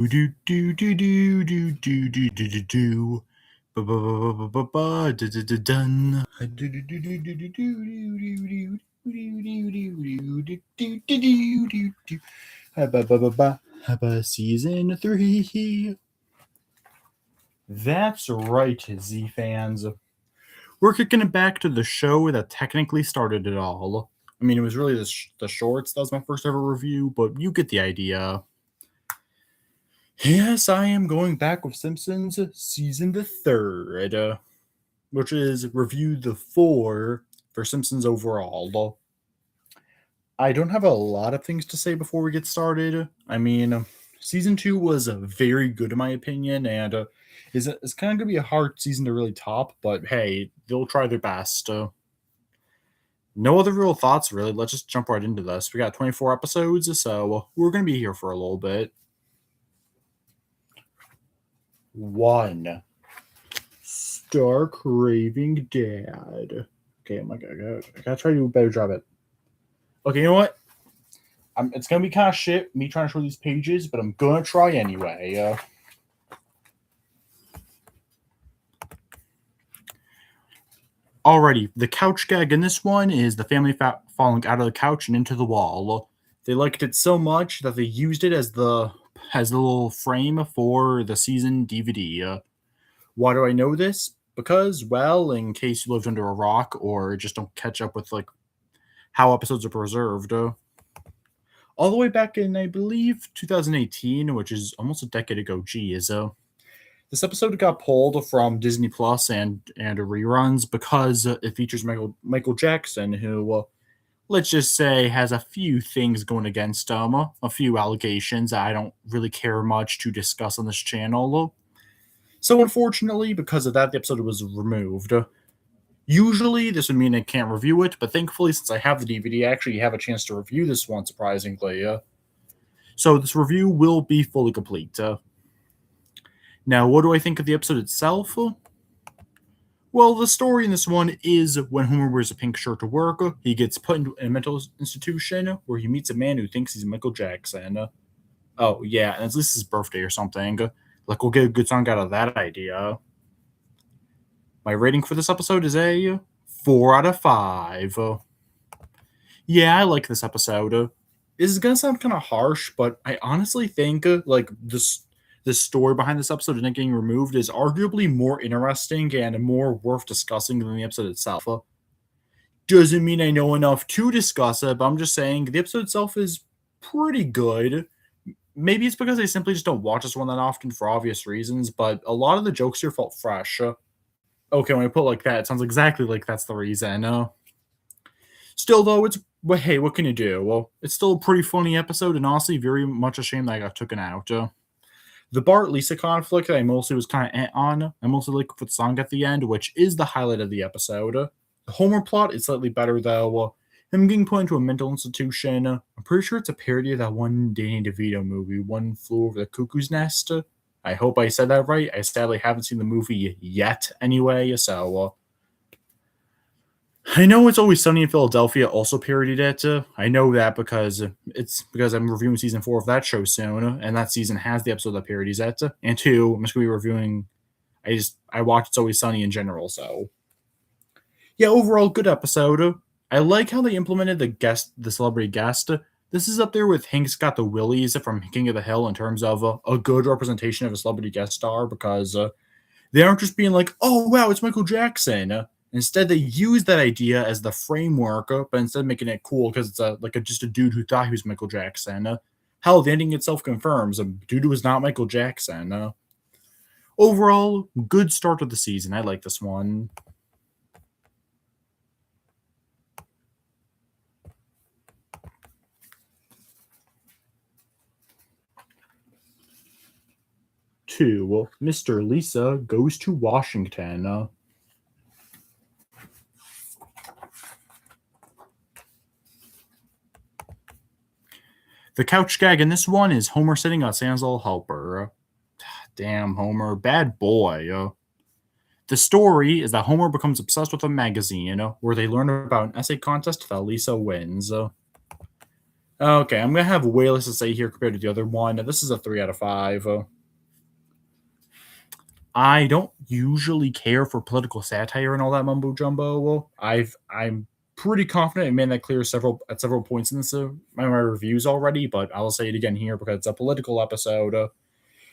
Do do do do do do do do do do. Ba ba ba ba ba ba da da da dun. Do do do do do do do do do do. Season 3. That's right, Z fans. We're kicking it back to the show that technically started it all. I mean, it was really the shorts. That was my first ever review, but you get the idea. Yes, I am going back with Simpsons season the 3rd, which is review the 4 for Simpsons overall. I don't have a lot of things to say before we get started. I mean, season 2 was very good in my opinion, and it's kind of going to be a hard season to really top, but hey, they'll try their best. No other real thoughts, really. Let's just jump right into this. We got 24 episodes, so we're going to be here for a little bit. 1. Star Craving Dad. Okay, I gotta try to do a better job at. Okay, you know what? It's gonna be kind of shit me trying to show these pages, but I'm gonna try anyway. Alrighty, the couch gag in this one is the family falling out of the couch and into the wall. They liked it so much that they used it as the little frame for the season DVD. Why do I know this? Because, well, in case you lived under a rock or just don't catch up with like how episodes are preserved, all the way back in I believe 2018, which is almost a decade ago. Geez, this episode got pulled from Disney Plus and reruns because it features Michael Jackson, who let's just say has a few things going against him, a few allegations I don't really care much to discuss on this channel. So unfortunately, because of that, the episode was removed. Usually, this would mean I can't review it, but thankfully, since I have the DVD, I actually have a chance to review this one, surprisingly. So this review will be fully complete. Now, what do I think of the episode itself? Well, the story in this one is when Homer wears a pink shirt to work, he gets put into a mental institution where he meets a man who thinks he's Michael Jackson. Oh, yeah, and it's Lisa's birthday or something. Like, we'll get a good song out of that idea. My rating for this episode is a 4 out of 5. Yeah, I like this episode. This is gonna sound kind of harsh, but I honestly think like this story behind this episode and it getting removed is arguably more interesting and more worth discussing than the episode itself. Doesn't mean I know enough to discuss it, but I'm just saying the episode itself is pretty good. Maybe it's because I simply just don't watch this one that often for obvious reasons, but a lot of the jokes here felt fresh. Okay, when I put it like that, it sounds exactly like that's the reason. Still, though, but hey, what can you do? Well, it's still a pretty funny episode, and honestly, very much a shame that I got taken out. The Bart Lisa conflict I mostly was kind of on. I mostly like the song at the end, which is the highlight of the episode. The Homer plot is slightly better though. Him getting put into a mental institution. I'm pretty sure it's a parody of that one Danny DeVito movie, One Flew Over the Cuckoo's Nest. I hope I said that right. I sadly haven't seen the movie yet anyway, so I know It's Always Sunny in Philadelphia also parodied it. I know that because I'm reviewing season 4 of that show soon, and that season has the episode that parodies it. And 2, I'm just gonna be reviewing. I watched It's Always Sunny in general, so yeah, overall good episode. I like how they implemented the celebrity guest. This is up there with Hank's Got the Willies from King of the Hill in terms of a good representation of a celebrity guest star because they aren't just being like, oh wow, it's Michael Jackson. Instead, they use that idea as the framework, but instead of making it cool because it's just a dude who thought he was Michael Jackson. Hell, the ending itself confirms a dude was not Michael Jackson. Overall, good start to the season. I like this one. Two, Mr. Lisa goes to Washington. The couch gag in this one is Homer sitting on Santa's little helper. Damn, Homer. Bad boy. The story is that Homer becomes obsessed with a magazine where they learn about an essay contest that Lisa wins. Okay, I'm gonna have way less to say here compared to the other one. This is a 3 out of 5. I don't usually care for political satire and all that mumbo jumbo. I'm pretty confident I made that clear several points in my reviews already, but I'll say it again here because it's a political episode.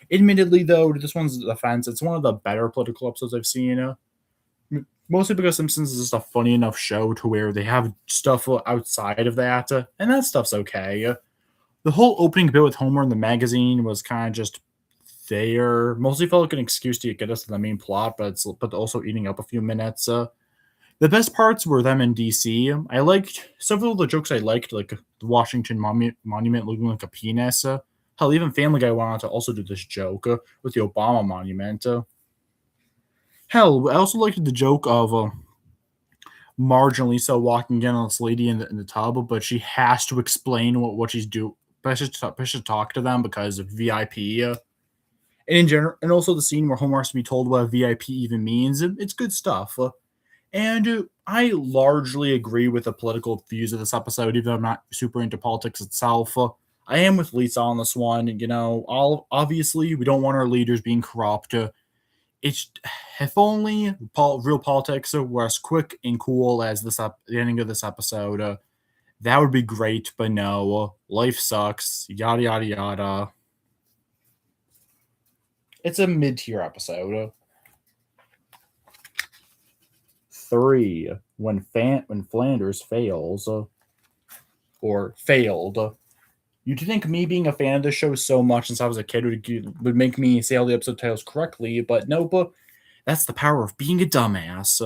Admittedly, though, to this one's defense, it's one of the better political episodes I've seen. Mostly because Simpsons is just a funny enough show to where they have stuff outside of that, and that stuff's okay. The whole opening bit with Homer in the magazine was kind of just there. Mostly felt like an excuse to get us to the main plot, but also eating up a few minutes. The best parts were them in DC. I liked several of the jokes I liked, like the Washington Monument looking like a penis. Hell, even Family Guy went on to also do this joke with the Obama Monument. Hell, I also liked the joke of Marge and Lisa walking in on this lady in the tub, but she has to explain what she's doing. But I should talk to them because of VIP. And in general, and also the scene where Homer has to be told what a VIP even means. It's good stuff. And I largely agree with the political views of this episode, even though I'm not super into politics itself. I am with Lisa on this one. All obviously we don't want our leaders being corrupt. It's if only real politics were as quick and cool as the ending of this episode. That would be great, but no, life sucks. Yada yada yada. It's a mid-tier episode. 3, when Flanders fails, or failed. You'd think me being a fan of this show so much since I was a kid would make me say all the episode titles correctly, but no, but that's the power of being a dumbass.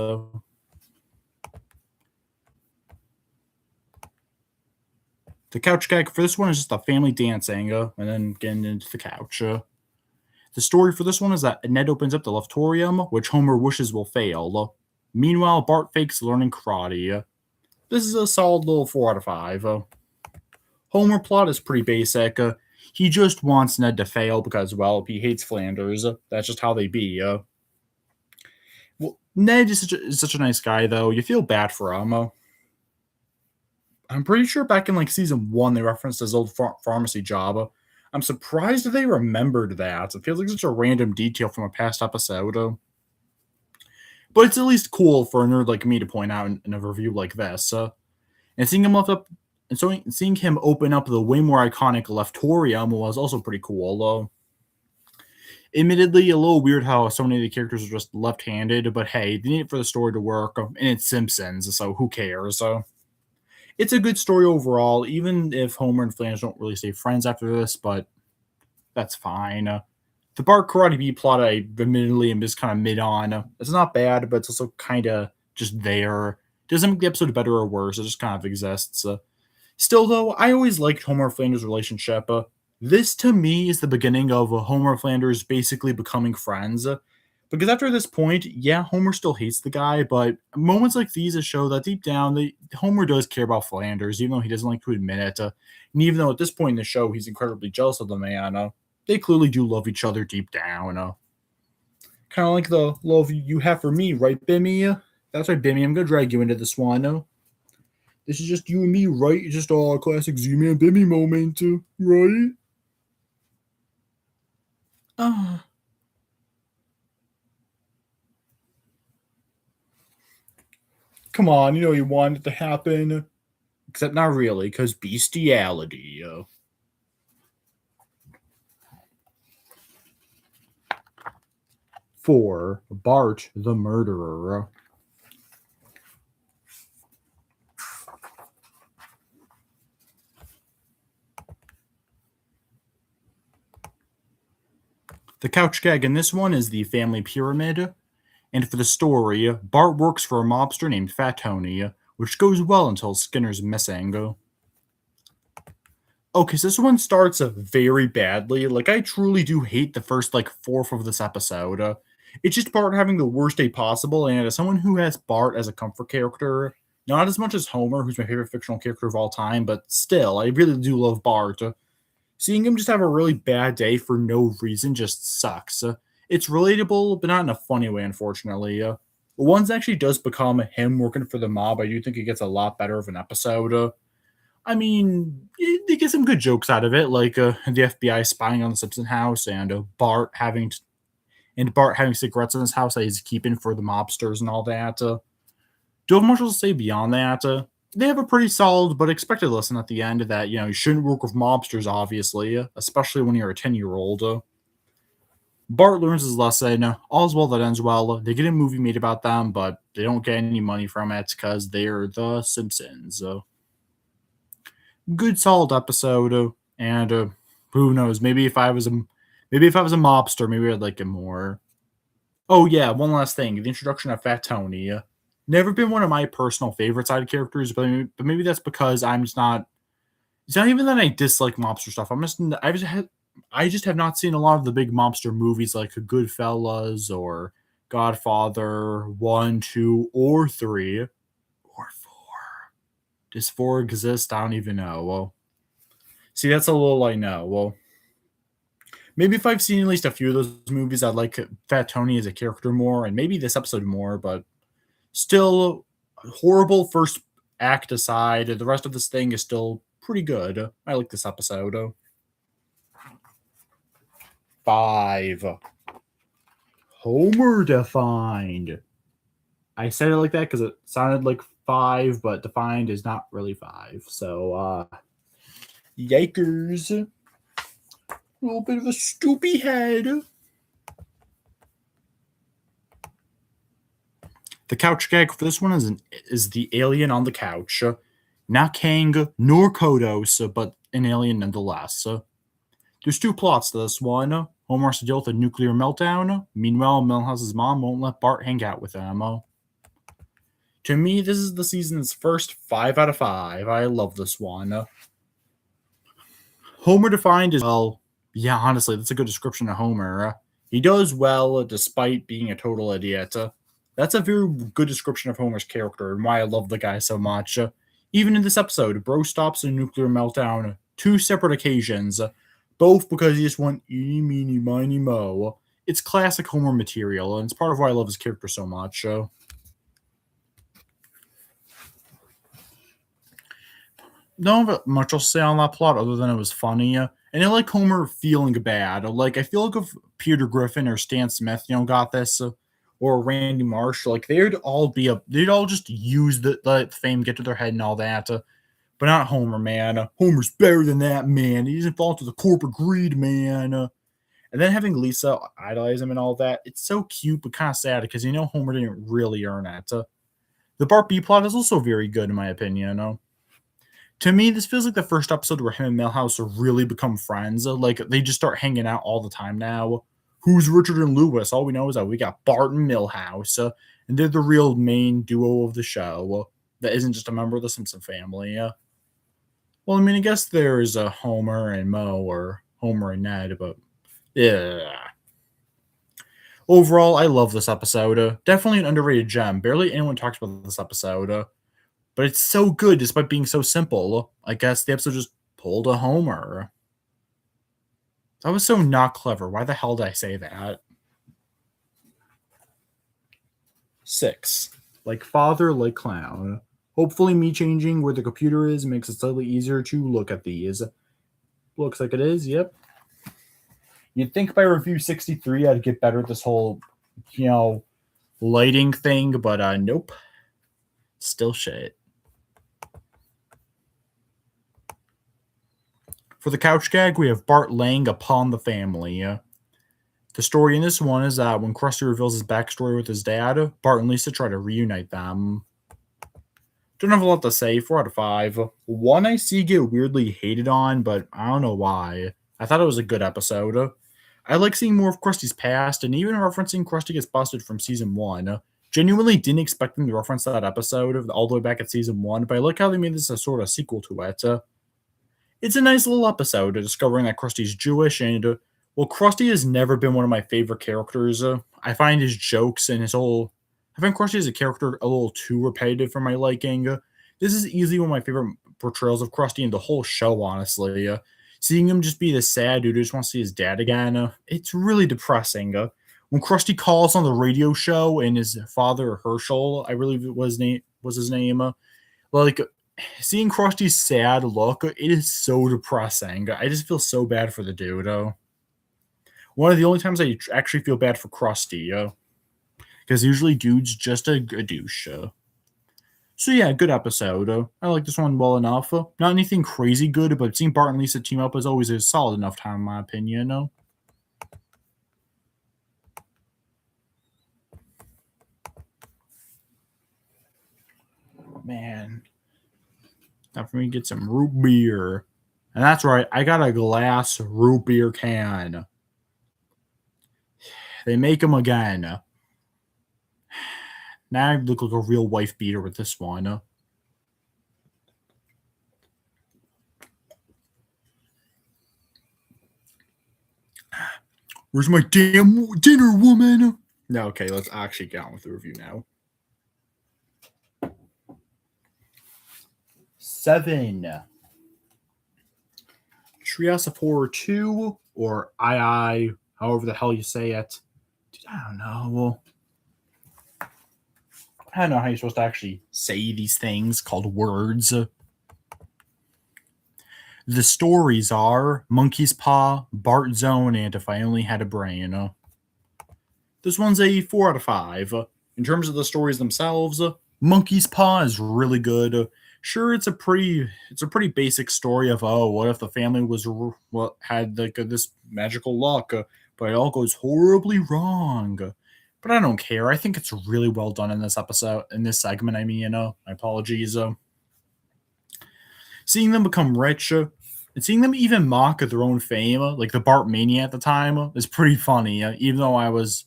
The couch gag for this one is just a family dancing, and then getting into the couch. The story for this one is that Ned opens up the leftorium, which Homer wishes will fail. Meanwhile, Bart fakes learning karate. This is a solid little 4 out of 5. Homer plot is pretty basic. He just wants Ned to fail because, well, he hates Flanders. That's just how they be. Well, Ned is such a nice guy, though. You feel bad for him. I'm pretty sure back in like season 1 they referenced his old pharmacy job. I'm surprised that they remembered that. It feels like such a random detail from a past episode. But it's at least cool for a nerd like me to point out in a review like this. And seeing him seeing him open up the way more iconic Leftorium was also pretty cool, though. Admittedly, a little weird how so many of the characters are just left-handed, but hey, they need it for the story to work, and it's Simpsons, so who cares? It's a good story overall, even if Homer and Flanders don't really stay friends after this, but that's fine. The Bart Karate B plot, I admittedly am just kind of mid on. It's not bad, but it's also kind of just there. Doesn't make the episode better or worse, it just kind of exists. Still, though, I always liked Homer and Flanders' relationship. This, to me, is the beginning of Homer and Flanders basically becoming friends. Because after this point, yeah, Homer still hates the guy, but moments like these show that deep down, Homer does care about Flanders, even though he doesn't like to admit it. And even though at this point in the show, he's incredibly jealous of the man, they clearly do love each other deep down. Kind of like the love you have for me, right, Bimmy? That's right, Bimmy. I'm going to drag you into this one. This is just you and me, right? It's just a classic Z-Man Bimmy moment, right? Ah. Come on, you know you want it to happen. Except not really, because bestiality. For Bart the murderer. The couch gag in this one is the family pyramid. And for the story, Bart works for a mobster named Fat Tony, which goes well until Skinner's missing. Okay, so this one starts very badly. Like, I truly do hate the first, like, fourth of this episode. It's just Bart having the worst day possible, and as someone who has Bart as a comfort character, not as much as Homer, who's my favorite fictional character of all time, but still, I really do love Bart. Seeing him just have a really bad day for no reason just sucks. It's relatable, but not in a funny way, unfortunately. Once actually does become him working for the mob, I do think it gets a lot better of an episode. I mean, they get some good jokes out of it, like the FBI spying on the Simpson house and Bart having cigarettes in his house that he's keeping for the mobsters and all that. Don't have much to say beyond that. They have a pretty solid but expected lesson at the end that you shouldn't work with mobsters, obviously, especially when you're a 10-year-old. Bart learns his lesson. All's well that ends well. They get a movie made about them, but they don't get any money from it because they're the Simpsons. Good solid episode, and who knows? Maybe if I was a mobster, maybe I'd like it more. Oh yeah, one last thing: the introduction of Fat Tony. Never been one of my personal favorite side characters, but maybe that's because I'm just not. It's not even that I dislike mobster stuff. I just have not seen a lot of the big mobster movies like Goodfellas or Godfather 1, 2, or 3 or 4. Does 4 exist? I don't even know. Well, see, that's a little I know. Well, maybe if I've seen at least a few of those movies, I'd like Fat Tony as a character more, and maybe this episode more, but still, horrible first act aside, the rest of this thing is still pretty good. I like this episode. 5. Homer defined. I said it like that because it sounded like 5, but defined is not really 5. So, yikers. A little bit of a stoopy head. The couch gag for this one is the alien on the couch. Not Kang nor Kodos, but an alien nonetheless. There's 2 plots to this one. Homer has to deal with a nuclear meltdown. Meanwhile, Milhouse's mom won't let Bart hang out with him. To me, this is the season's first 5 out of 5. I love this one. Homer defined as well. Yeah, honestly, that's a good description of Homer. He does well despite being a total idiot. That's a very good description of Homer's character and why I love the guy so much. Even in this episode, Bro stops a nuclear meltdown 2 separate occasions, both because he just went eeny, meeny, miny, mo. It's classic Homer material, and it's part of why I love his character so much. Don't have much else to say on that plot other than it was funny. And I like Homer feeling bad. Like, I feel like if Peter Griffin or Stan Smith, got this, or Randy Marsh, like, they'd all just use the fame, get to their head and all that. But not Homer, man. Homer's better than that, man. He doesn't fall to the corporate greed, man. And then having Lisa idolize him and all that, it's so cute but kind of sad because Homer didn't really earn it. The Bart B plot is also very good in my opinion. To me, this feels like the first episode where him and Milhouse really become friends. Like, they just start hanging out all the time now. Who's Richard and Lewis? All we know is that we got Bart and Milhouse, and they're the real main duo of the show that isn't just a member of the Simpson family. Well, I mean, I guess there's Homer and Mo or Homer and Ned, but yeah. Overall, I love this episode. Definitely an underrated gem. Barely anyone talks about this episode. But it's so good despite being so simple. I guess the episode just pulled a Homer. That was so not clever. Why the hell did I say that? 6. Like father, like clown. Hopefully me changing where the computer is makes it slightly easier to look at these. Looks like it is, yep. You'd think by review 63 I'd get better at this whole, lighting thing, but nope. Still shit. For the couch gag, we have Bart laying upon the family. The story in this one is that when Krusty reveals his backstory with his dad, Bart and Lisa try to reunite them. Don't have a lot to say. 4 out of 5. One I see get weirdly hated on, but I don't know why. I thought it was a good episode. I like seeing more of Krusty's past, and even referencing Krusty Gets Busted from season 1. Genuinely didn't expect them to reference that episode all the way back at season 1, but I like how they made this a sort of sequel to it. It's a nice little episode discovering that Krusty's Jewish, and well, Krusty has never been one of my favorite characters. I find his jokes and I find Krusty as a character a little too repetitive for my liking. This is easily one of my favorite portrayals of Krusty in the whole show, honestly. Seeing him just be this sad dude who just wants to see his dad again, it's really depressing. When Krusty calls on the radio show and his father, Herschel, I believe it was his name, like, Seeing Krusty's sad look, it is so depressing. I just feel so bad for the dude. One of the only times I actually feel bad for Krusty, because usually dude's just a douche. So yeah, good episode. I like this one well enough. Not anything crazy good, but seeing Bart and Lisa team up is always a solid enough time, in my opinion. Man, time for me to get some root beer. And that's right, I got a glass root beer can. They make them again. Now I look like a real wife beater with this one. Where's my damn dinner, woman? No, okay, let's actually get on with the review now. 7. Treehouse of Horror 2, or II, however the hell you say it. Dude, I don't know. I don't know how you're supposed to actually say these things called words. The stories are Monkey's Paw, Bart Zone, and If I Only Had a Brain. This one's a 4 out of 5. In terms of the stories themselves, Monkey's Paw is really good. Sure, it's a pretty basic story of, oh, what if the family was what had like this magical luck, but it all goes horribly wrong. But I don't care. I think it's really well done in this episode, in this segment. I mean, my apologies. Seeing them become rich, and seeing them even mock their own fame, like the Bart Mania at the time, is pretty funny. Even though I was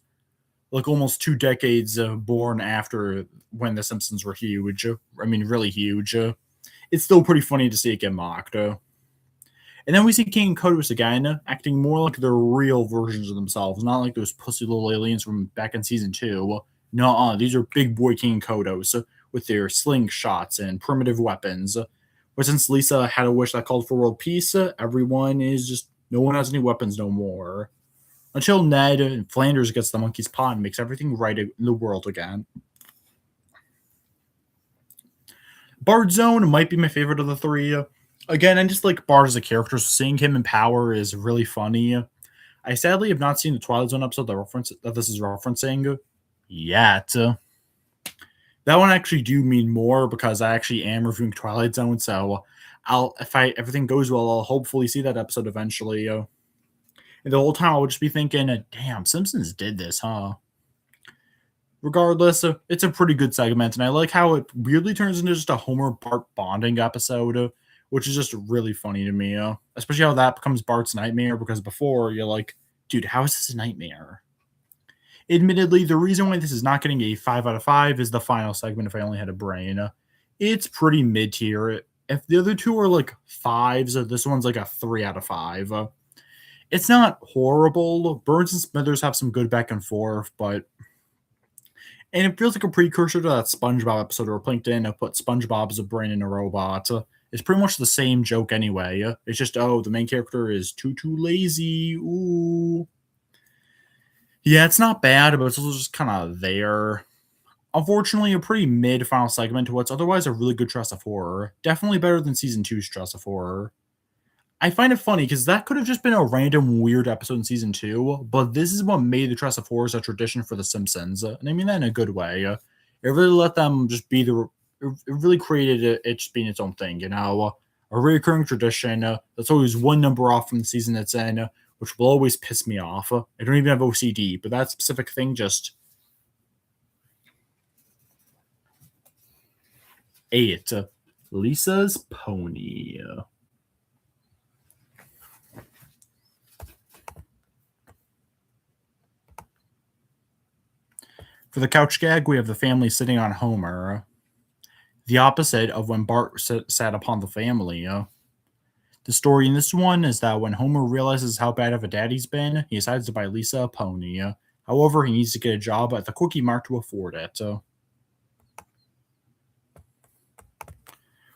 like almost 2 decades born after when the Simpsons were huge. I mean, really huge. It's still pretty funny to see it get mocked. And then we see King and Kodos again, acting more like their real versions of themselves, not like those pussy little aliens from back in season 2. No, these are big boy King and Kodos with their slingshots and primitive weapons. But since Lisa had a wish that called for world peace, everyone is just, no one has any weapons no more. Until Ned and Flanders gets the monkey's paw and makes everything right in the world again. Bart Zone might be my favorite of the 3. Again, I just like Bart as a character, so seeing him in power is really funny. I sadly have not seen the Twilight Zone episode that this is referencing yet. That one actually do mean more because I actually am reviewing Twilight Zone, so if everything goes well, I'll hopefully see that episode eventually. And the whole time I would just be thinking, damn, Simpsons did this, huh? Regardless, it's a pretty good segment, and I like how it weirdly turns into just a Homer Bart bonding episode, which is just really funny to me. Especially how that becomes Bart's nightmare, because before you're like, dude, how is this a nightmare? Admittedly, the reason why this is not getting a 5 out of 5 is the final segment, If I Only Had a Brain. It's pretty mid-tier. If the other two are like 5s, this one's like a 3 out of 5. It's not horrible. Burns and Smithers have some good back and forth, and it feels like a precursor to that SpongeBob episode where Plankton put SpongeBob's brain in a robot. It's pretty much the same joke anyway. It's just, oh, the main character is too lazy. Ooh. Yeah, it's not bad, but it's also just kind of there. Unfortunately, a pretty mid final segment to what's otherwise a really good Stress of Horror. Definitely better than season 2's Stress of Horror. I find it funny because that could have just been a random weird episode in season 2, but this is what made the Trust of Horrors a tradition for The Simpsons, and I mean that in a good way. It really let them just be it really created it just being its own thing, you know, a recurring tradition that's always one number off from the season it's in, which will always piss me off. I don't even have OCD, but that specific thing just 8. Lisa's Pony. For the couch gag, we have the family sitting on Homer. The opposite of when Bart sat upon the family. The story in this one is that when Homer realizes how bad of a dad he's been, he decides to buy Lisa a pony. However, he needs to get a job at the Quickie Mart to afford it.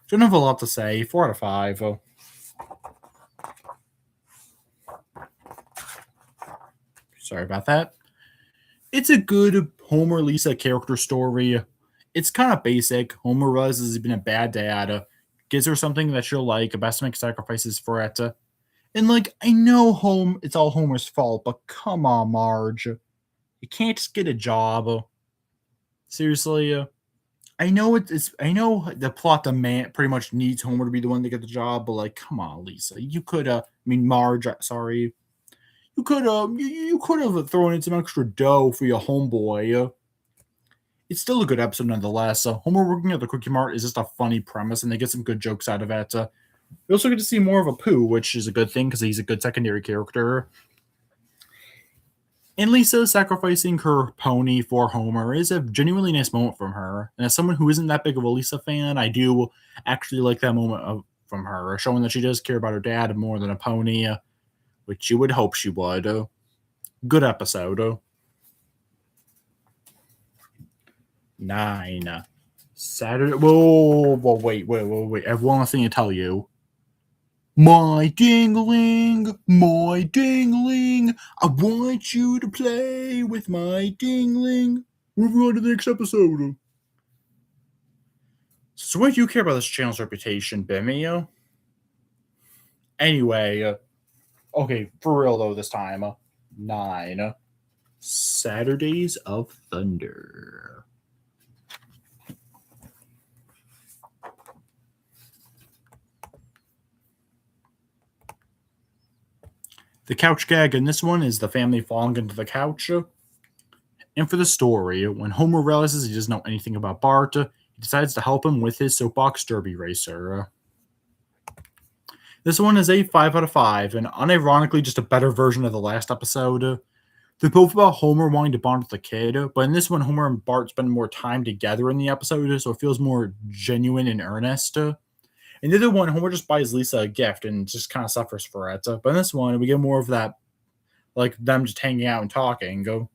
Don't have a lot to say. 4 out of 5. Sorry about that. It's a good Homer Lisa character story. It's kind of basic. Homer realizes he's been a bad dad. gives her something that she'll like, best to make sacrifices for it. And like, I know it's all Homer's fault, but come on, Marge. You can't just get a job. Seriously. I know the plot demand pretty much needs Homer to be the one to get the job, but like, come on, Lisa. You could Marge, sorry. You could have thrown in some extra dough for your homeboy. It's still a good episode nonetheless. Homer working at the Cookie Mart is just a funny premise, and they get some good jokes out of it. We also get to see more of Apu, which is a good thing because he's a good secondary character. And Lisa sacrificing her pony for Homer is a genuinely nice moment from her. And as someone who isn't that big of a Lisa fan, I do actually like that moment from her, showing that she does care about her dad more than a pony, which you would hope she would. Good episode. 9. Saturday. Whoa, wait. I have one last thing to tell you. My dingling, I want you to play with my dingling. Moving on to the next episode. So what do you care about this channel's reputation, Bimmy? Anyway, okay, for real though this time. 9. Saturdays of Thunder. The couch gag in this one is the family falling into the couch. And for the story, when Homer realizes he doesn't know anything about Bart, he decides to help him with his soapbox derby racer. This one is a 5 out of 5, and unironically just a better version of the last episode. They're both about Homer wanting to bond with the kid, but in this one, Homer and Bart spend more time together in the episode, so it feels more genuine and earnest. In the other one, Homer just buys Lisa a gift and just kind of suffers for it. But in this one, we get more of that, like them just hanging out and talking.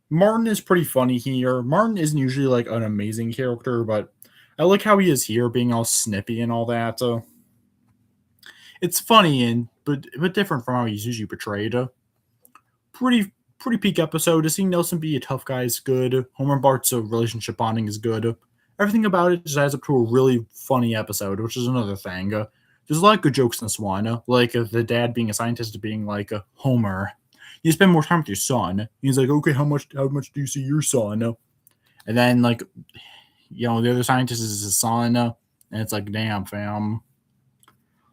Martin is pretty funny here. Martin isn't usually like an amazing character, but I like how he is here, being all snippy and all that. It's funny but different from how he's usually portrayed. Pretty peak episode. Seeing Nelson be a tough guy is good. Homer and Bart's relationship bonding is good. Everything about it just adds up to a really funny episode, which is another thing. There's a lot of good jokes in this one, like the dad being a scientist being like, Homer, you spend more time with your son. He's like, okay, how much do you see your son? And then like, the other scientist is his son, and it's like, damn, fam.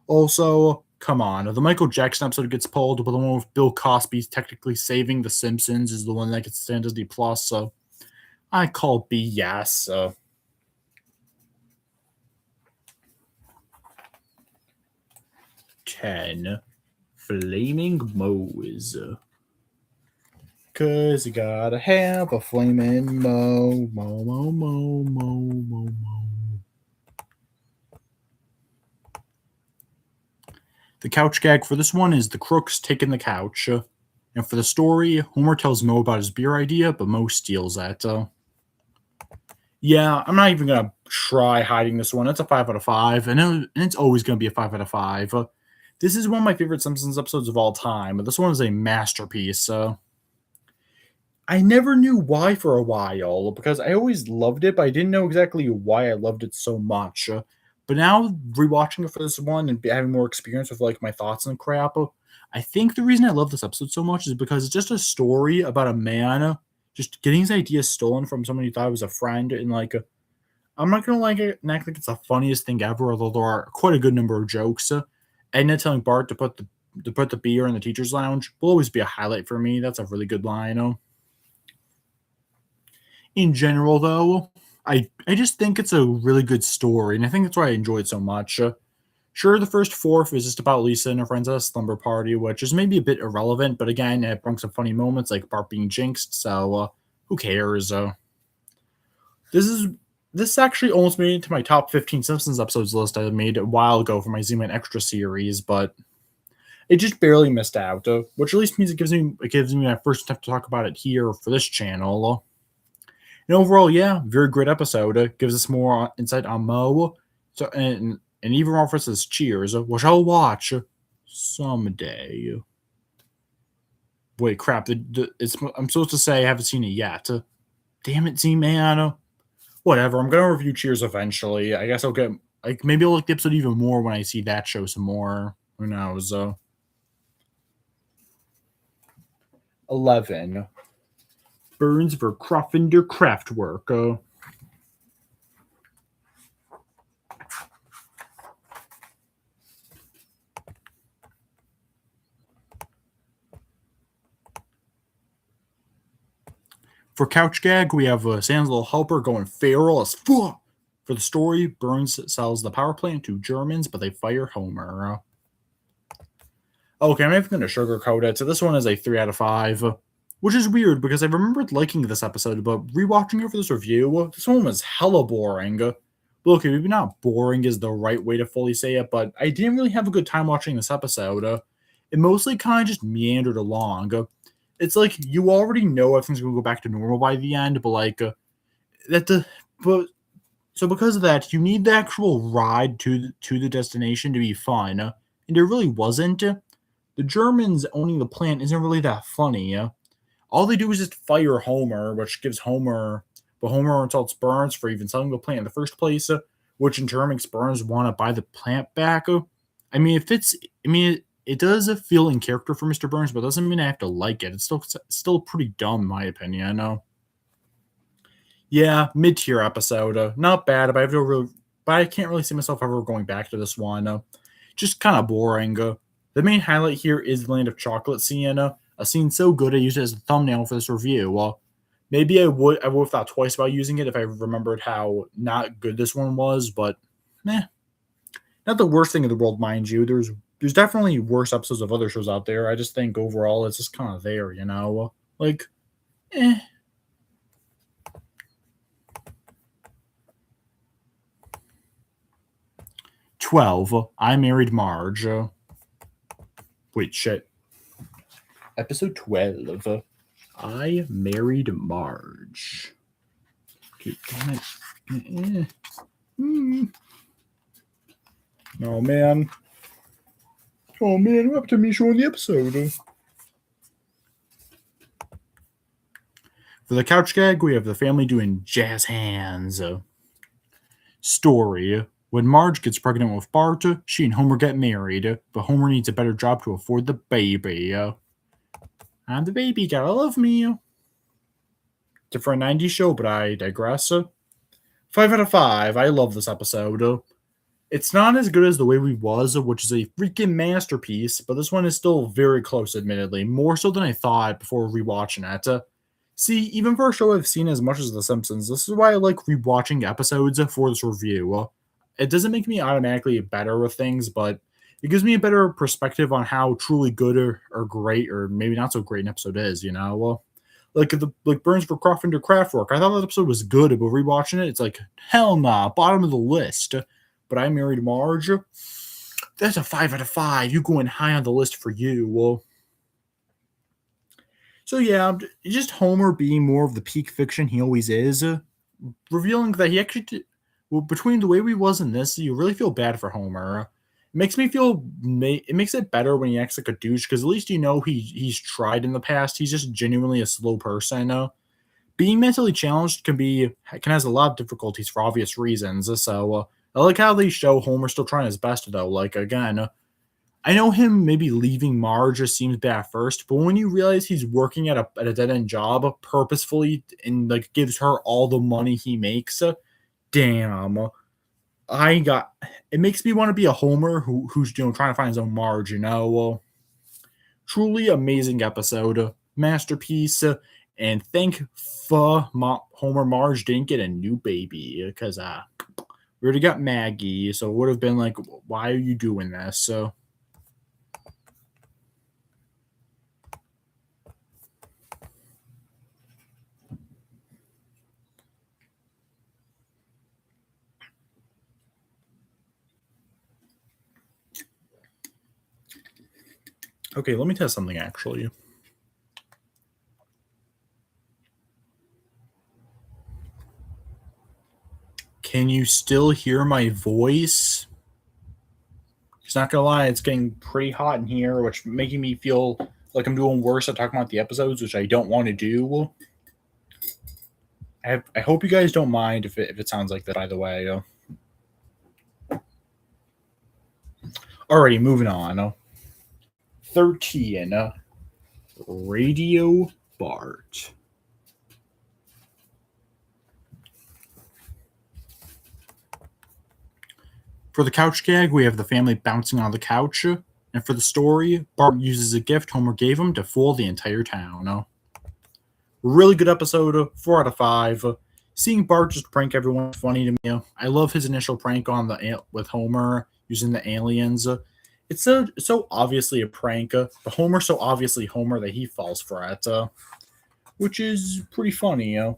Also, come on, the Michael Jackson episode gets pulled, but the one with Bill Cosby technically saving the Simpsons is the one that gets stand Disney Plus. So I call BS. 10. Flaming Moe's. Cause you gotta have a flaming mo. The couch gag for this one is the crooks taking the couch. And for the story, Homer tells Moe about his beer idea, but Moe steals that. Yeah, I'm not even going to try hiding this one. It's a 5 out of 5, and it's always going to be a 5 out of 5. This is one of my favorite Simpsons episodes of all time. This one is a masterpiece. I never knew why for a while, because I always loved it, but I didn't know exactly why I loved it so much. But now, rewatching it for this one and having more experience with like my thoughts and crap, I think the reason I love this episode so much is because it's just a story about a man just getting his ideas stolen from someone he thought was a friend, and like, I'm not gonna like it and act like it's the funniest thing ever, although there are quite a good number of jokes. Edna telling Bart to put the beer in the teacher's lounge will always be a highlight for me. That's a really good line. In general, though, I just think it's a really good story, and I think that's why I enjoy it so much. Sure, the first fourth is just about Lisa and her friends at a slumber party, which is maybe a bit irrelevant, but again, it brings some funny moments like Bart being jinxed, so who cares? This actually almost made it to my top 15 Simpsons episodes list I made a while ago for my Zman Extra series, but it just barely missed out, which at least means it gives me my first attempt to talk about it here for this channel. And overall, yeah, very great episode. Gives us more insight on Moe, and even references Cheers, which I'll watch someday. Wait, crap! I'm supposed to say I haven't seen it yet. Damn it, Z-Man. Whatever. I'm gonna review Cheers eventually. I guess I'll get like maybe I'll like the episode even more when I see that show some more. Who knows? 11. Burns for Croffinder Kraftwerk. For Couch Gag, we have Sam's little helper going feral as fuck. For the story, Burns sells the power plant to Germans, but they fire Homer. Okay, I'm not even going to sugarcoat it. So this one is a 3 out of 5, which is weird because I remembered liking this episode, but rewatching it for this review, this one was hella boring. Well, okay, maybe not boring is the right way to fully say it, but I didn't really have a good time watching this episode. It mostly kind of just meandered along. It's like you already know everything's going to go back to normal by the end, but like but so because of that, you need the actual ride to the destination to be fun, and there really wasn't. The Germans owning the plant isn't really that funny. All they do is just fire Homer, which gives Homer, but Homer insults Burns for even selling the plant in the first place, which in turn makes Burns want to buy the plant back. I mean, it does feel in character for Mr. Burns, but it doesn't mean I have to like it. It's still pretty dumb, in my opinion. I know. Yeah, mid-tier episode. Not bad, but I can't really see myself ever going back to this one. Just kind of boring. The main highlight here is the Land of Chocolate scene. A scene so good I used it as a thumbnail for this review. Maybe I would have thought twice about using it if I remembered how not good this one was, but not the worst thing in the world, mind you. There's definitely worse episodes of other shows out there. I just think overall it's just kind of there, like, eh. 12. I Married Marge. Wait, shit. Episode 12. I Married Marge. Okay, damn it. Oh, man. Oh, man, what happened to me showing the episode? For the couch gag, we have the family doing jazz hands. Story. When Marge gets pregnant with Bart, she and Homer get married, but Homer needs a better job to afford the baby. I'm the baby, gotta love me. It's for a 90s show, but I digress. 5 out of 5. I love this episode. It's not as good as The Way We Was, which is a freaking masterpiece, but this one is still very close, admittedly. More so than I thought before rewatching it. See, even for a show I've seen as much as The Simpsons, this is why I like rewatching episodes for this review. It doesn't make me automatically better with things, but it gives me a better perspective on how truly good or great, or maybe not so great an episode is, like Burns for Croffinder Kraftwerk. I thought that episode was good, but rewatching it, it's like, hell nah, bottom of the list. But I Married Marge, that's a 5 out of 5. You going high on the list for you. So yeah, just Homer being more of the peak fiction he always is, revealing that he actually, between The Way We Was and this, you really feel bad for Homer. It makes it better when he acts like a douche, because at least he's tried in the past. He's just genuinely a slow person. Being mentally challenged can has a lot of difficulties for obvious reasons. So I like how they show Homer still trying his best though. Like again, I know him maybe leaving Marge just seems bad at first, but when you realize he's working at a dead end job purposefully and like gives her all the money he makes, damn. It makes me want to be a Homer who's trying to find his own Marge, truly amazing episode, masterpiece, and thank Homer Marge didn't get a new baby, because we already got Maggie, so it would have been like, why are you doing this? So okay, let me test something actually. Can you still hear my voice? It's not gonna lie, it's getting pretty hot in here, which making me feel like I'm doing worse at talking about the episodes, which I don't want to do. I hope you guys don't mind if it sounds like that either way. Alrighty, moving on. 13. Radio Bart. For the couch gag, we have the family bouncing on the couch. And for the story, Bart uses a gift Homer gave him to fool the entire town. Really good episode, 4 out of 5. Seeing Bart just prank everyone is funny to me. I love his initial prank on with Homer using the aliens. It's so obviously a prank, but Homer's so obviously Homer that he falls for it, which is pretty funny. I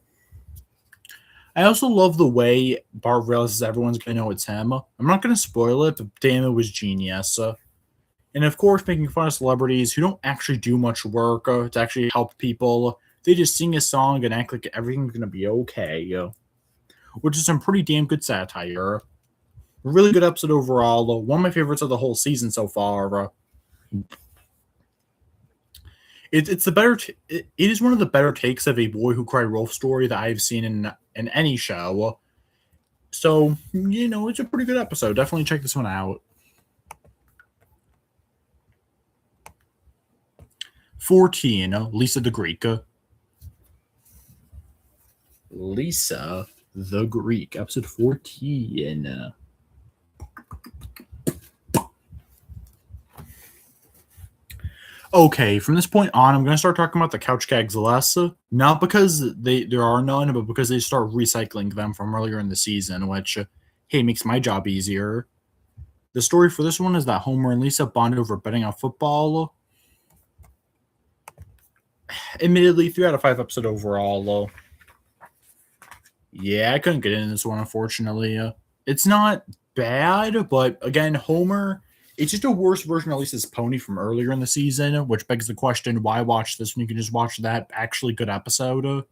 also love the way Bart realizes everyone's gonna know it's him. I'm not gonna spoil it, but damn, it was genius. And of course, making fun of celebrities who don't actually do much work to actually help people. They just sing a song and act like everything's gonna be okay, which is some pretty damn good satire. Really good episode overall. One of my favorites of the whole season so far. It's the better. It is one of the better takes of a Boy Who Cried Wolf story that I've seen in any show. So it's a pretty good episode. Definitely check this one out. 14. Lisa the Greek. Lisa the Greek, episode 14. Okay, from this point on, I'm going to start talking about the couch gags less. Not because there are none, but because they start recycling them from earlier in the season, which, hey, makes my job easier. The story for this one is that Homer and Lisa bonded over betting on football. Admittedly, 3 out of 5 episode overall, though. Yeah, I couldn't get into this one, unfortunately. It's not bad, but again, Homer, it's just a worse version of Lisa's Pony from earlier in the season, which begs the question, why watch this when you can just watch that actually good episode?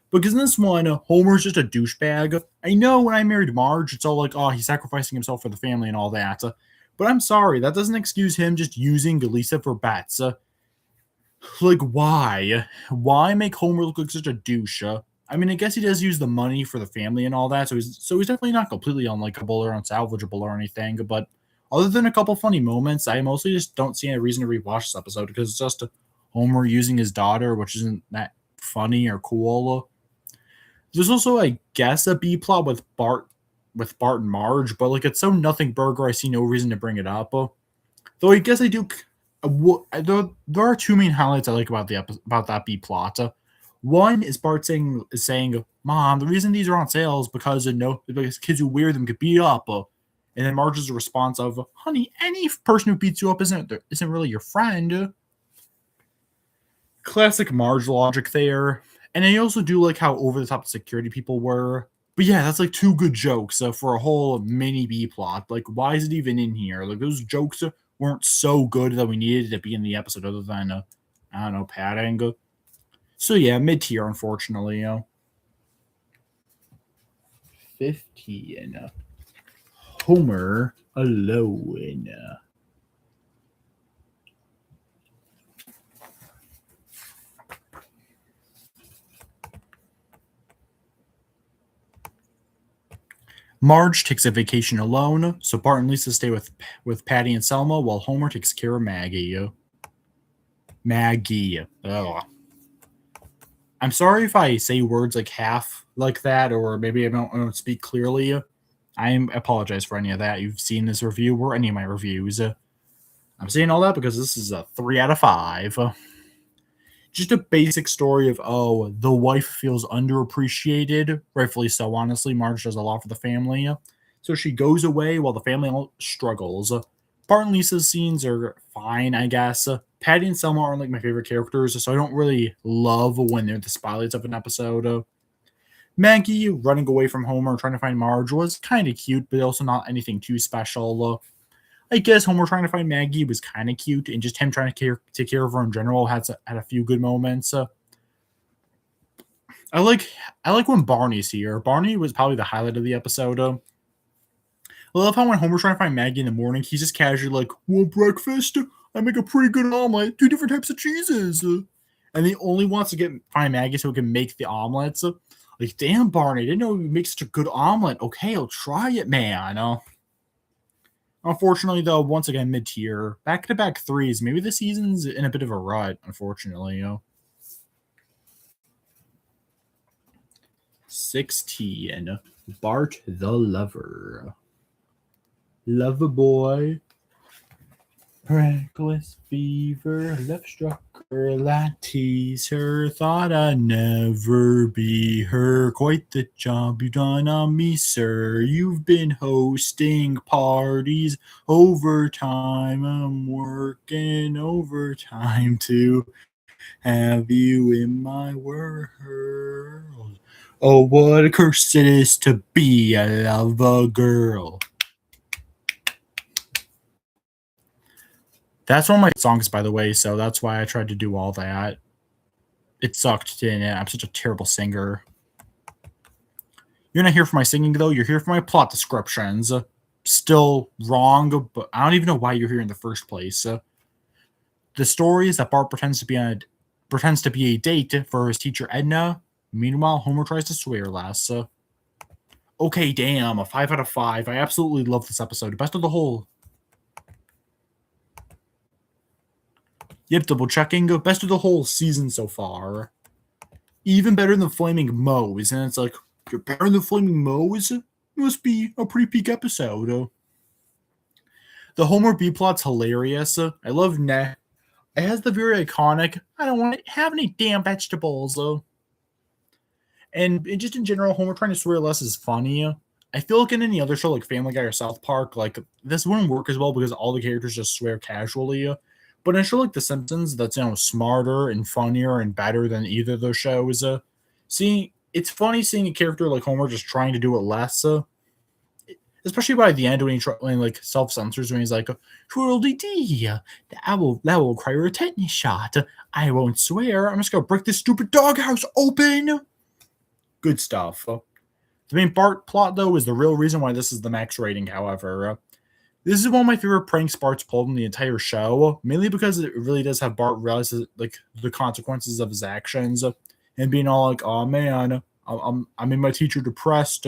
Because in this one, Homer's just a douchebag. I know when I married Marge, it's all like, oh, he's sacrificing himself for the family and all that. But I'm sorry, that doesn't excuse him just using Lisa for bets. Like, why? Why make Homer look like such a douche? I mean, I guess he does use the money for the family and all that, so he's definitely not completely unlikable or unsalvageable or anything. But other than a couple funny moments, I mostly just don't see any reason to rewatch this episode because it's just Homer using his daughter, which isn't that funny or cool. There's also, I guess, a B plot with Bart and Marge, but like it's so nothing burger, I see no reason to bring it up. Though I guess I do. There are two main highlights I like about about that B plot. One is Bart saying, "Mom, the reason these are on sale is because kids who wear them get beat up." And then Marge's response of, "Honey, any person who beats you up isn't really your friend." Classic Marge logic there. And I also do like how over the top the security people were. But yeah, that's like two good jokes for a whole mini B plot. Like, why is it even in here? Like, those jokes weren't so good that we needed it to be in the episode, other than I don't know, padding. So yeah, mid tier, unfortunately. 15. Homer alone. Marge takes a vacation alone, so Bart and Lisa stay with Patty and Selma while Homer takes care of Maggie. Maggie. Ugh. I'm sorry if I say words like half like that, or maybe I don't speak clearly. I apologize for any of that. You've seen this review or any of my reviews. I'm saying all that because this is a 3 out of 5. Just a basic story of, the wife feels underappreciated. Rightfully so, honestly. Marge does a lot for the family. So she goes away while the family struggles. Bart and Lisa's scenes are fine, I guess. Patty and Selma aren't like my favorite characters, so I don't really love when they're the spotlights of an episode. Maggie running away from Homer and trying to find Marge was kind of cute, but also not anything too special. I guess Homer trying to find Maggie was kind of cute, and just him trying to take care of her in general had a few good moments. I like when Barney's here. Barney was probably the highlight of the episode. I love how when Homer's trying to find Maggie in the morning, he's just casually like, "Want breakfast? I make a pretty good omelet, 2 different types of cheeses." And he only wants to find Maggie so he can make the omelets. Like, damn, Barney, I didn't know you make such a good omelet. Okay, I'll try it, man. Unfortunately, though, once again, mid-tier. Back-to-back threes. Maybe the season's in a bit of a rut, unfortunately. 16. Bart the Lover. Lover boy. Reckless fever, left struck her, I tease her, thought I'd never be her. Quite the job you done on me, sir. You've been hosting parties overtime. I'm working overtime to have you in my world. Oh, what a curse it is to be a lover girl. That's one of my songs, by the way, so that's why I tried to do all that. It sucked, didn't it? I'm such a terrible singer. You're not here for my singing, though. You're here for my plot descriptions. Still wrong, but I don't even know why you're here in the first place. The story is that Bart pretends to be a date for his teacher Edna. Meanwhile, Homer tries to swear less. Okay, damn, a 5 out of 5. I absolutely love this episode. Best of the whole. Yep, double checking. Best of the whole season so far. Even better than Flaming Moe's. And it's like, you're better than Flaming Moe's? It must be a pretty peak episode. The Homer B plot's hilarious. I love Ned. It has the very iconic, I don't want to have any damn vegetables. And just in general, Homer trying to swear less is funny. I feel like in any other show like Family Guy or South Park, like this wouldn't work as well because all the characters just swear casually. But in a show like The Simpsons, that's smarter and funnier and better than either of those shows. It's funny seeing a character like Homer just trying to do it less. Especially by the end when like self censors when he's like, "Twirly dee, that will require a tetanus shot. I won't swear. I'm just gonna break this stupid doghouse open." Good stuff. The main Bart plot though is the real reason why this is the max rating. However. This is one of my favorite pranks Bart's pulled in the entire show, mainly because it really does have Bart realize like the consequences of his actions, and being all like, "Oh man, I made my teacher depressed.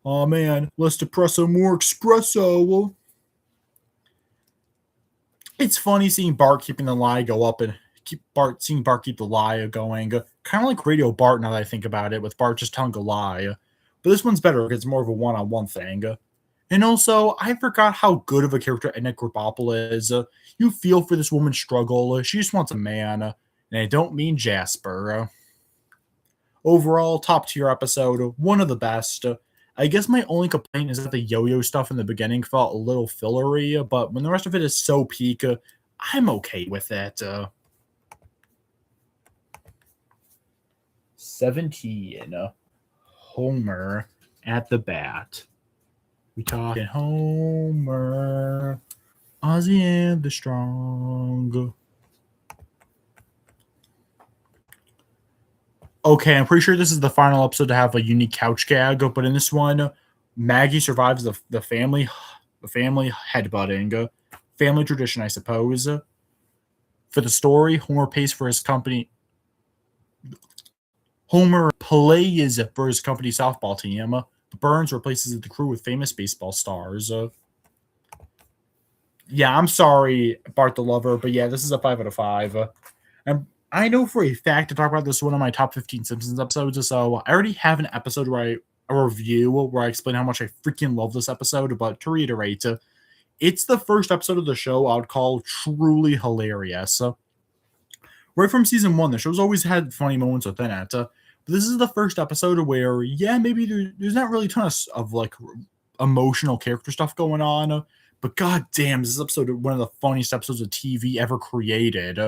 Oh man, less depresso, more espresso." It's funny seeing Bart keeping the lie go up and seeing Bart keep the lie going, kind of like Radio Bart. Now that I think about it, with Bart just telling a lie, but this one's better because it's more of a one-on-one thing. And also, I forgot how good of a character Edna Krabappel is. You feel for this woman's struggle. She just wants a man. And I don't mean Jasper. Overall, top tier episode. One of the best. I guess my only complaint is that the yo-yo stuff in the beginning felt a little fillery. But when the rest of it is so peak, I'm okay with it. 17. Homer at the bat. We talking Homer, Ozzy and the Strong. Okay, I'm pretty sure this is the final episode to have a unique couch gag, but in this one, Maggie survives the family headbutting. Family tradition, I suppose. For the story, Homer pays for his company. Homer plays for his company softball team. Burns replaces the crew with famous baseball stars. Yeah, I'm sorry, Bart the Lover, but yeah, this is a 5 out of 5. And I know for a fact to talk about this one of my top 15 Simpsons episodes, so I already have an episode a review where I explain how much I freaking love this episode, but to reiterate, it's the first episode of the show I would call truly hilarious. Right from season 1, the show's always had funny moments within it. This is the first episode where, yeah, maybe there's not really a ton of like emotional character stuff going on, but god damn, this episode one of the funniest episodes of TV ever created.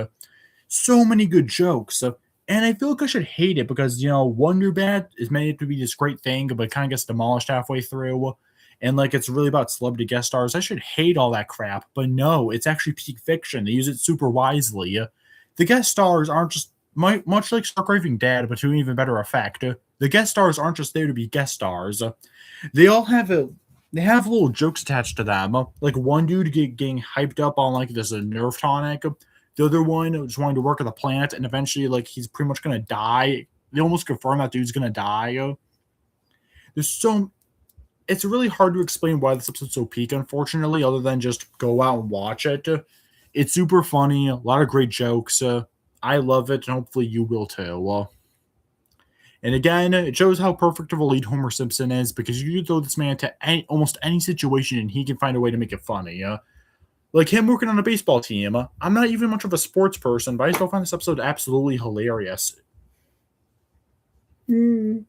So many good jokes, and I feel like I should hate it because Wonder Bat is made to be this great thing, but it kind of gets demolished halfway through, and like it's really about celebrity guest stars. I should hate all that crap, but no, it's actually peak fiction. They use it super wisely. The guest stars aren't just much like Stark Raving Dad, but to an even better effect. The guest stars aren't just there to be guest stars. They all have little jokes attached to them. Like one dude getting hyped up on like this nerve tonic. The other one just wanting to work at the plant, and eventually like he's pretty much gonna die. They almost confirm that dude's gonna die. There's it's really hard to explain why this episode's so peak, unfortunately, other than just go out and watch it. It's super funny, a lot of great jokes. I love it, and hopefully you will too. And again, it shows how perfect of a lead Homer Simpson is because you can throw this man to almost any situation and he can find a way to make it funny. Like him working on a baseball team. I'm not even much of a sports person, but I still find this episode absolutely hilarious. Mm.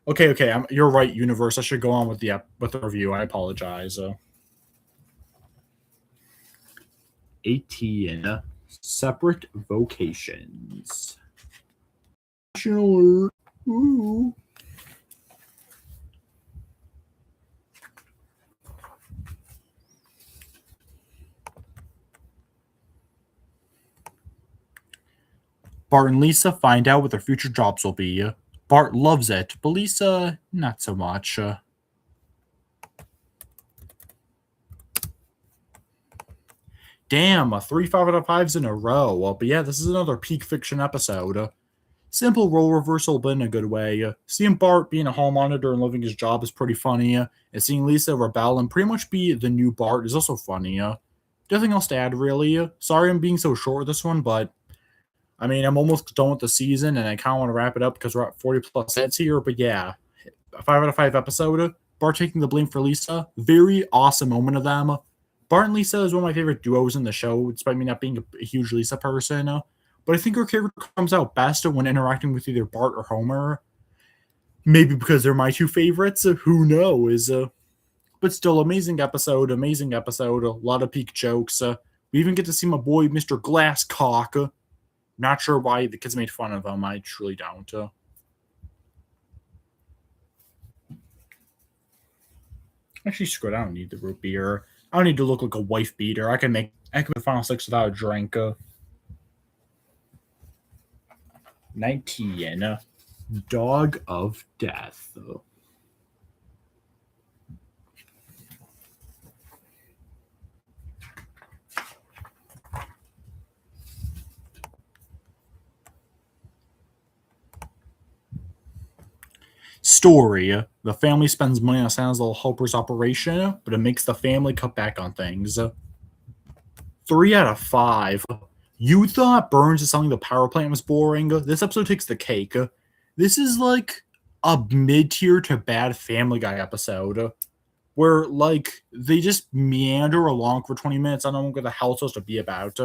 Okay, you're right, universe. I should go on with the review. I apologize. 18 separate vocations. Alert. Ooh. Bart and Lisa find out what their future jobs will be. Bart loves it, but Lisa, not so much. Damn, 3 5 out of 5s in a row. But yeah, this is another peak fiction episode. Simple role reversal, but in a good way. Seeing Bart being a hall monitor and loving his job is pretty funny. And seeing Lisa rebel and pretty much be the new Bart is also funny. Nothing else to add, really. Sorry I'm being so short with this one, but I mean, I'm almost done with the season, and I kind of want to wrap it up because we're at 40 plus minutes here. But yeah, a 5 out of 5 episode. Bart taking the blame for Lisa. Very awesome moment of them. Bart and Lisa is one of my favorite duos in the show, despite me not being a huge Lisa person. But I think her character comes out best when interacting with either Bart or Homer. Maybe because they're my two favorites. Who knows? But still, amazing episode. Amazing episode. A lot of peak jokes. We even get to see my boy, Mr. Glasscock. Not sure why the kids made fun of him. I truly don't. Actually, screw it. I don't need the root beer. I don't need to look like a wife beater. I can make the final six without a drink. 19. Dog of Death. Story. The family spends money on Santa's Little Helper's operation, but it makes the family cut back on things. 3 out of 5. You thought Burns is selling the power plant was boring. This episode takes the cake. This is like a mid-tier to bad Family Guy episode where like they just meander along for 20 minutes. I don't know what the hell it's supposed to be about.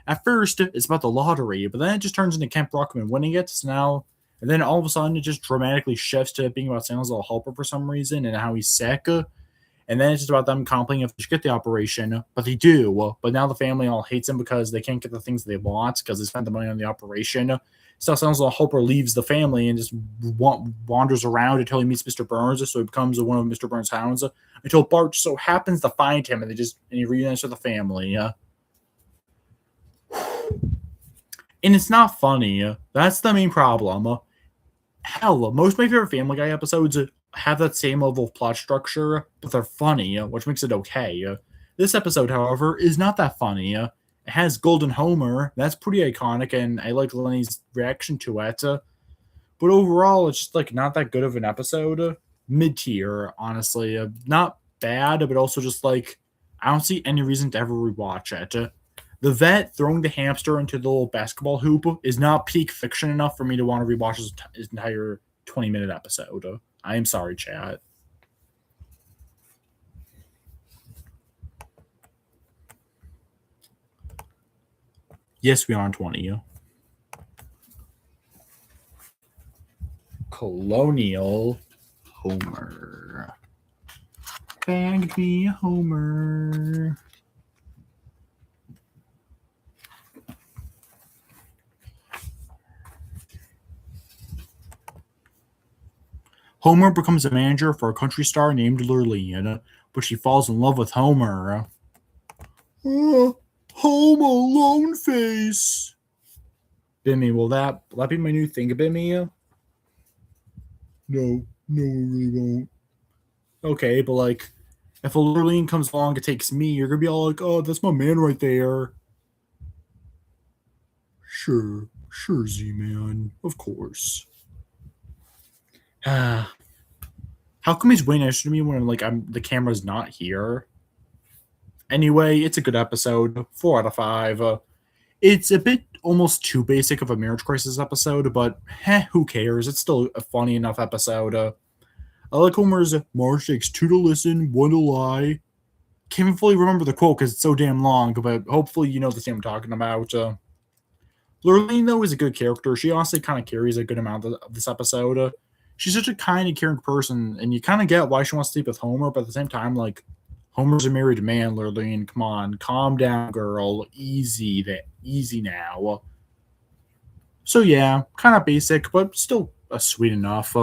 At first, it's about the lottery, but then it just turns into Kent Brockman winning it. So now, and then all of a sudden, it just dramatically shifts to being about Santa's Little Helper for some reason and how he's sick. And then it's just about them complaining if they should get the operation, but they do. But now the family all hates him because they can't get the things they want because they spent the money on the operation. So Santa's Little Helper leaves the family and just wanders around until he meets Mr. Burns. So he becomes one of Mr. Burns' hounds until Bart just so happens to find him and he reunites with the family. And it's not funny. That's the main problem. Hell, most of my favorite Family Guy episodes have that same level of plot structure, but they're funny, which makes it okay. This episode, however, is not that funny. It has Golden Homer. That's pretty iconic, and I like Lenny's reaction to it. But overall, it's just like not that good of an episode. Mid-tier, honestly. Not bad, but also just like I don't see any reason to ever rewatch it. The vet throwing the hamster into the little basketball hoop is not peak fiction enough for me to want to rewatch his entire 20-minute episode. I am sorry, chat. Yes, we are on 20. Colonial Homer. Bag me Homer. Homer becomes a manager for a country star named Lurleen, but she falls in love with Homer. Home Alone face. Bimmy, will that be my new thing, Bimmy? No, it really won't. Okay, but like, if a Lurleen comes along and takes me, you're gonna be all like, "Oh, that's my man right there." Sure, Z-Man, of course. How come he's way nicer to me when like the camera's not here? Anyway, it's a good episode. 4 out of 5. It's a bit almost too basic of a marriage crisis episode, but who cares? It's still a funny enough episode. I like Homer's Marge takes 2 to listen, 1 to lie. Can't even fully remember the quote because it's so damn long, but hopefully you know the thing I'm talking about. Lurleen, though, is a good character. She honestly kind of carries a good amount of this episode. She's such a kind and caring person, and you kind of get why she wants to sleep with Homer, but at the same time, like, Homer's a married man, Lurleen. Come on, calm down, girl. Easy now. So yeah, kind of basic, but still sweet enough.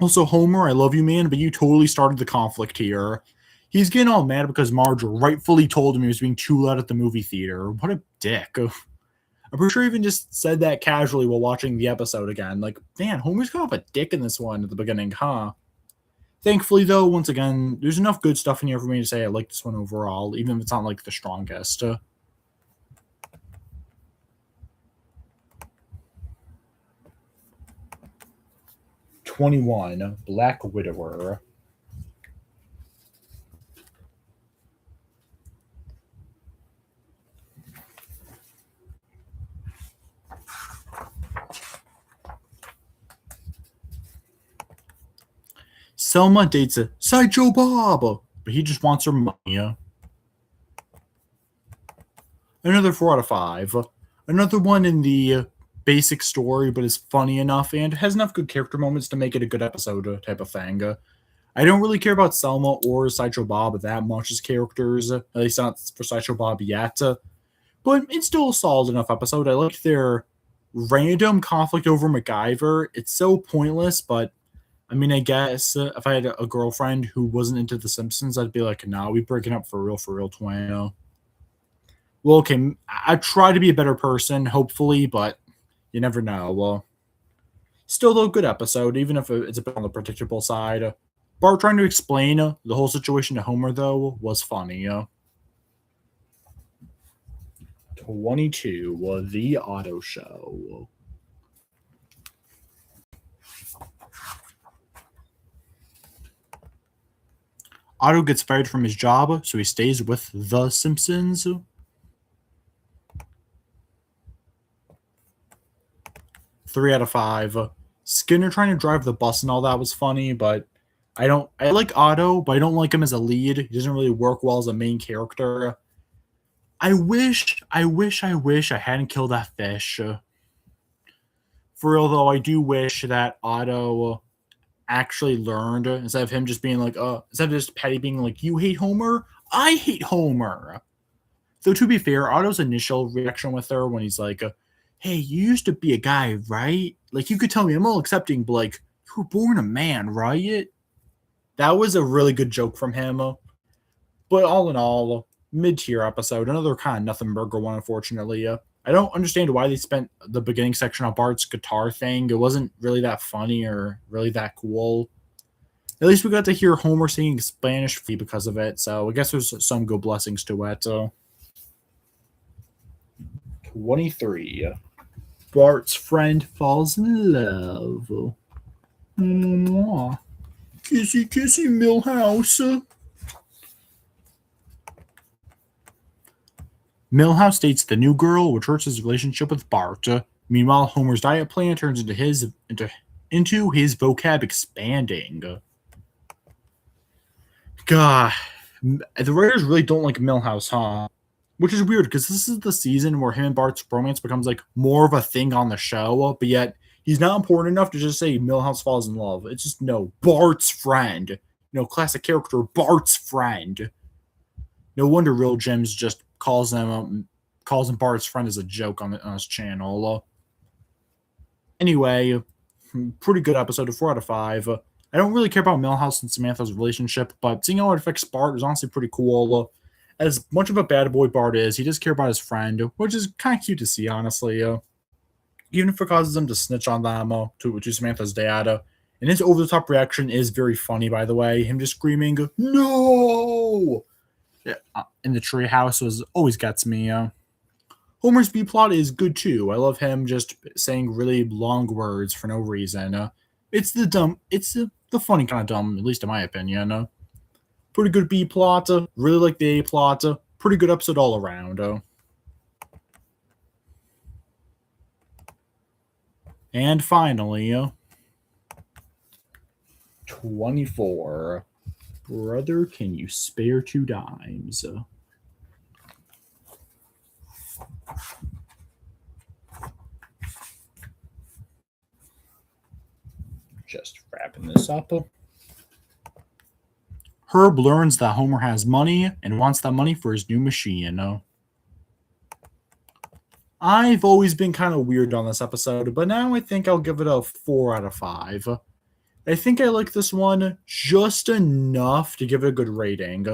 Also, Homer, I love you, man, but you totally started the conflict here. He's getting all mad because Marge rightfully told him he was being too loud at the movie theater. What a dick. I'm pretty sure he even just said that casually while watching the episode again. Like, man, Homer's kind of a dick in this one at the beginning, huh? Thankfully, though, once again, there's enough good stuff in here for me to say I like this one overall, even if it's not like the strongest. 21, Black Widower. Selma dates a Sideshow Bob, but he just wants her money. Another 4 out of 5. Another one in the basic story, but is funny enough and has enough good character moments to make it a good episode type of thing. I don't really care about Selma or Sideshow Bob that much as characters, at least not for Sideshow Bob yet. But it's still a solid enough episode. I like their random conflict over MacGyver. It's so pointless, but I mean, I guess if I had a girlfriend who wasn't into The Simpsons, I'd be like, nah, we breaking up for real, twin. Well, okay, I try to be a better person, hopefully, but you never know. Well, still, though, good episode, even if it's a bit on the predictable side. Bart trying to explain the whole situation to Homer, though, was funny. 22, The Auto Show. Otto gets fired from his job, so he stays with The Simpsons. 3 out of 5. Skinner trying to drive the bus and all that was funny, but I like Otto, but I don't like him as a lead. He doesn't really work well as a main character. I wish I hadn't killed that fish. For real though, I do wish that Otto actually learned instead of him just being like, instead of just Patty being like, you hate Homer? I hate Homer. Though to be fair, Otto's initial reaction with her when he's like, hey, you used to be a guy, right? Like, you could tell me I'm all accepting, but like, you were born a man, right? That was a really good joke from him. But all in all, mid-tier episode, another kind of nothing burger one, unfortunately. I don't understand why they spent the beginning section on Bart's guitar thing. It wasn't really that funny or really that cool. At least we got to hear Homer singing Spanish because of it, so I guess there's some good blessings to it. 23. Bart's friend falls in love. Mwah. Kissy, kissy, Milhouse. Milhouse dates the new girl, which hurts his relationship with Bart. Meanwhile, Homer's diet plan turns into his vocab expanding. God, the writers really don't like Milhouse, huh? Which is weird because this is the season where him and Bart's romance becomes like more of a thing on the show, but yet he's not important enough to just say Milhouse falls in love. It's just no, Bart's friend. Classic character, Bart's friend. No wonder Real Gems just calls him Bart's friend as a joke on his channel. Anyway, pretty good episode of 4 out of 5. I don't really care about Milhouse and Samantha's relationship, but seeing how it affects Bart is honestly pretty cool. As much of a bad boy Bart is, he does care about his friend, which is kind of cute to see, honestly. Even if it causes him to snitch on them to Samantha's dad. And his over-the-top reaction is very funny, by the way. Him just screaming, no! In the treehouse always gets me. Homer's B-plot is good, too. I love him just saying really long words for no reason. It's the dumb. It's the funny kind of dumb, at least in my opinion. Pretty good B plot. Really like the A plot. Pretty good episode all around. And finally, 24. Brother, can you spare 2 dimes? Just wrapping this up. Herb learns that Homer has money and wants that money for his new machine. I've always been kind of weird on this episode, but now I think I'll give it a 4 out of 5. I think I like this one just enough to give it a good rating.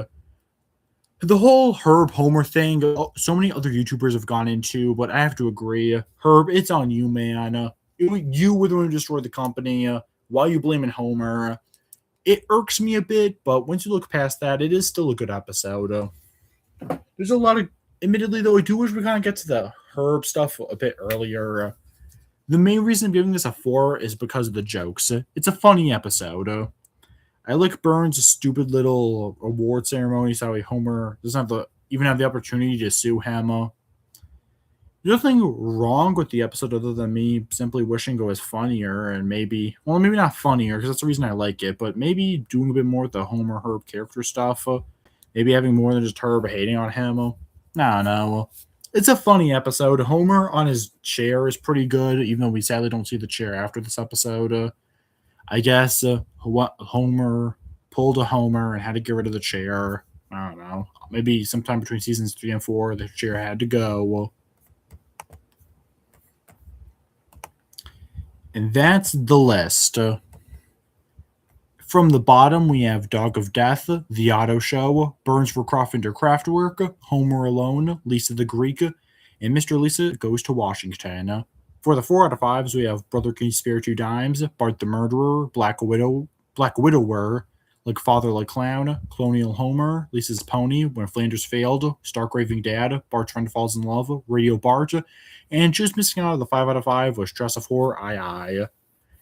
The whole Herb Homer thing, so many other YouTubers have gone into, but I have to agree. Herb, it's on you, man. You were the one who destroyed the company. Why are you blaming Homer? It irks me a bit, but once you look past that, it is still a good episode. There's a lot of, admittedly, though, I do wish we kind of get to the Herb stuff a bit earlier. The main reason I'm giving this a 4 is because of the jokes. It's a funny episode. I like Burns' stupid little award ceremonies, how Homer doesn't even have the opportunity to sue him. There's nothing wrong with the episode other than me simply wishing it was funnier and maybe not funnier because that's the reason I like it, but maybe doing a bit more with the Homer Herb character stuff. Maybe having more than just Herb hating on him. I don't know. It's a funny episode. Homer on his chair is pretty good, even though we sadly don't see the chair after this episode. I guess Homer pulled a Homer and had to get rid of the chair. I don't know. Maybe sometime between seasons 3 and 4, the chair had to go. And that's the list. From the bottom, we have Dog of Death, The Otto Show, Burns for Carpenter Craftwork, Homer Alone, Lisa the Greek, and Mr. Lisa Goes to Washington. For the 4 out of 5s, we have Brother Can You Spare 2 Dimes, Bart the Murderer, Black Widower, Like Father Like Clown, Colonial Homer, Lisa's Pony, When Flanders Failed, Stark Raving Dad, Bart's Friend Falls in Love, Radio Bart, and just missing out of the 5 out of 5 was Dress of Horror, I.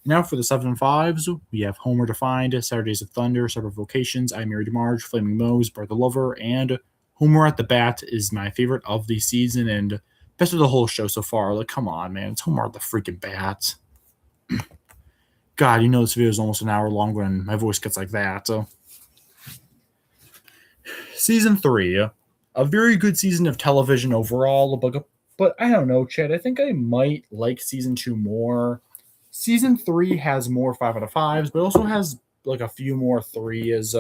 Now for the 7 and 5s, we have Homer Defined, Saturdays of Thunder, Separate Vocations, I Married Marge, Flaming Moe's, Bart the Lover, and Homer at the Bat is my favorite of the season and best of the whole show so far. Like, come on, man. It's Homer at the freaking Bat. God, you know this video is almost an hour long when my voice gets like that. Season 3. A very good season of television overall, but I don't know, Chad. I think I might like Season 2 more. Season 3 has more 5 out of 5s, but also has like a few more 3s.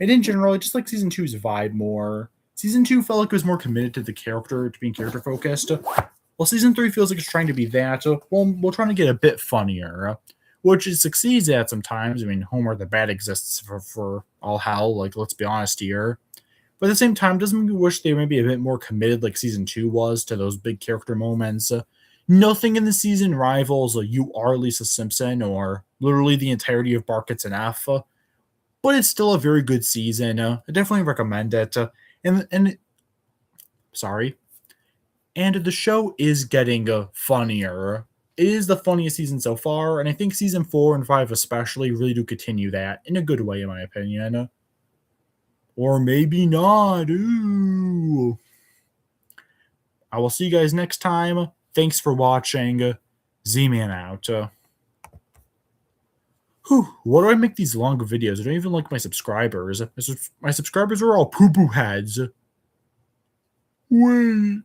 And in general, I just like Season 2's vibe more. Season 2 felt like it was more committed to the character, to being character focused. While Season 3 feels like it's trying to be that, we're trying to get a bit funnier, which it succeeds at sometimes. I mean, Homer the Bat exists for all hell, like, let's be honest here. But at the same time, doesn't make me wish they were maybe a bit more committed like Season 2 was to those big character moments. Nothing in the season rivals You Are Lisa Simpson or literally the entirety of Bart Gets an F, but it's still a very good season. I definitely recommend it. And the show is getting funnier. It is the funniest season so far, and I think season 4 and 5 especially really do continue that in a good way, in my opinion. Or maybe not. Ooh. I will see you guys next time. Thanks for watching. Z-Man out. Why do I make these long videos? I don't even like my subscribers. My subscribers are all poo-poo heads. Wait.